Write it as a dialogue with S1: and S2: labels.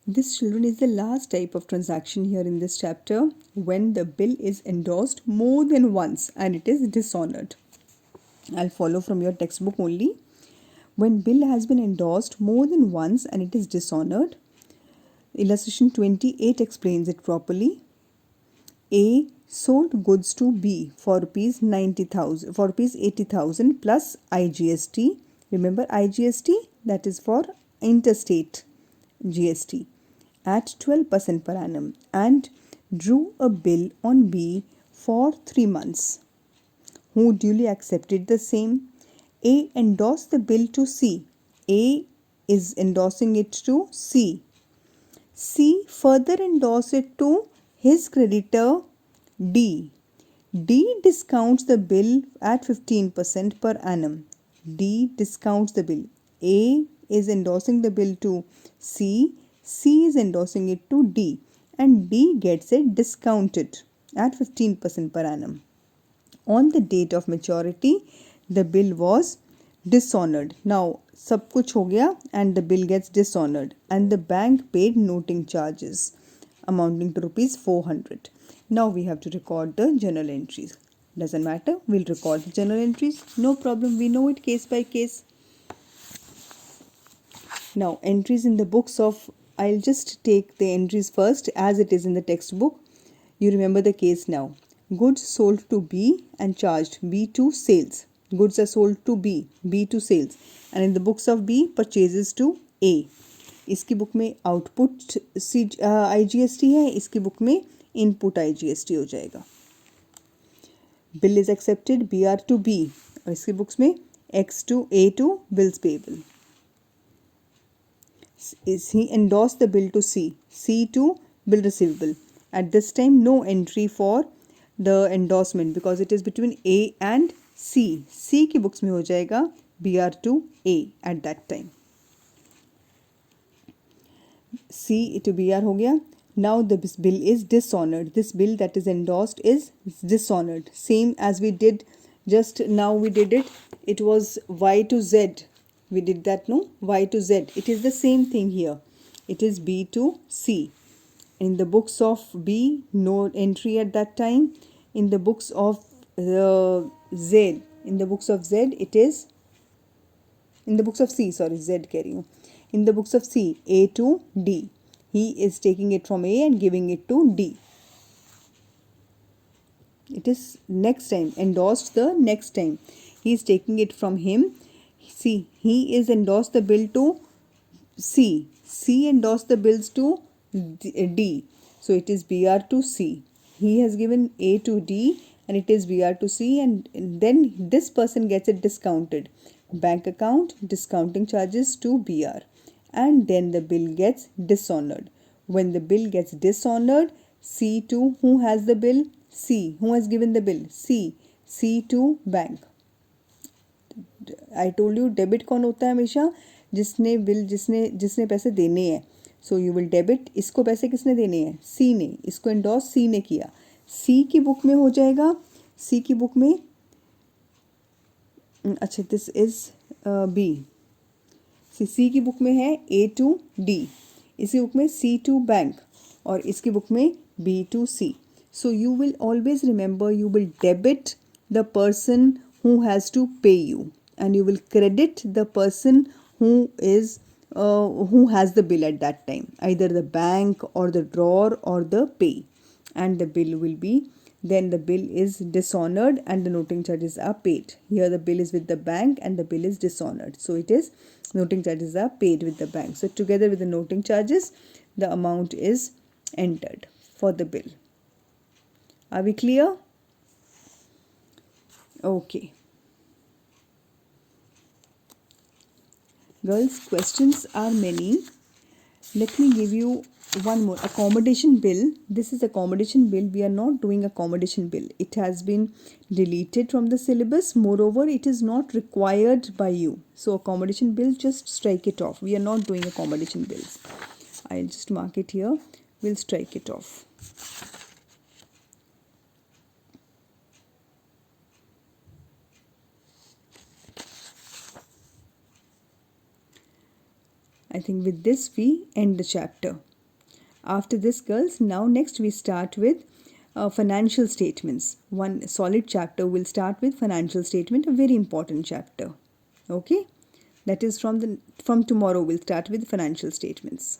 S1: This, children, is the last type of transaction here in this chapter, when the bill is endorsed more than once and it is dishonored. I'll follow from your textbook only. When bill has been endorsed more than once and it is dishonored, illustration 28 explains it properly. A sold goods to B for rupees 90,000 for rupees 80,000 plus IGST. Remember IGST, that is for interstate GST, at 12% per annum, and drew a bill on B for 3 months, who duly accepted the same. A endorsed the bill to C. A is endorsing it to C. C further endorsed it to his creditor D. D discounts the bill at 15% per annum. D discounts the bill. A is endorsing the bill to C. C is endorsing it to D. And D gets it discounted at 15% per annum. On the date of maturity, the bill was dishonored. Now, सब कुछ हो गया and the bill gets dishonored, and the bank paid noting charges amounting to rupees 400. Now we have to record the journal entries. Doesn't matter, we'll record the journal entries. No problem, we know it case by case. Now, entries in the books of, I'll just take the entries first as it is in the textbook. You remember the case now. Goods sold to B and charged B to sales. Goods are sold to B, B to sales. And in the books of B, purchases to A. इसकी book में output IGST है, इसकी book में input IGST हो जाएगा. Bill is accepted BR to B, और इसकी books में X to A to bills payable. Is he endorsed the bill to C, C to bill receivable. At this time, no entry for the endorsement because it is between A and C. C की books में हो जाएगा BR to A at that time. C to BR हो गया. Now this bill is dishonored. This bill that is endorsed is dishonored. Same as we did just now, we did it. It was Y to Z. We did that, no? Y to Z. It is the same thing here. It is B to C. In the books of B, no entry at that time. In the books of Z, in the books of Z, it is, in the books of C, sorry, Z carry on. In the books of C, A to D. He is taking it from A and giving it to D. It is next time, endorsed the next time. He is taking it from him. See, he is endorsed the bill to C. C endorsed the bills to D. So it is BR to C. He has given A to D and it is BR to C, and then this person gets it discounted. Bank account, discounting charges to BR. And then the bill gets dishonored. When the bill gets dishonored, C to who has the bill? C. Who has given the bill? C. C to bank. I told you debit कौन होता है हमेशा? जिसने bill जिसने पैसे देने हैं. So you will debit. इसको पैसे किसने देने हैं? सी ने. इसको एंडोर्स सी ने किया. सी की बुक में हो जाएगा. सी की बुक में, अच्छा दिस इज बी. सी की बुक में है ए टू डी. इसी बुक में सी टू बैंक और इसकी बुक में B to C. So you will always remember, you will debit the person who has to pay you, and you will credit the person who has the bill at that time, either the bank or the drawer or the pay, and the bill will be, then the bill is dishonored and the noting charges are paid. Here the bill is with the bank and the bill is dishonored, so it is noting charges are paid with the bank. So together with the noting charges, the amount is entered for the bill. Are we clear? Okay. Girls, questions are many. Let me give you one more. Accommodation bill. This is accommodation bill. We are not doing accommodation bill. It has been deleted from the syllabus. Moreover, it is not required by you. So accommodation bill, just strike it off. We are not doing accommodation bills. I'll just mark it here. We'll strike it off. I think with this we end the chapter. After this, girls, now next we start with financial statements. One solid chapter will start with financial statement, a very important chapter. Okay, that is from tomorrow we'll start with financial statements.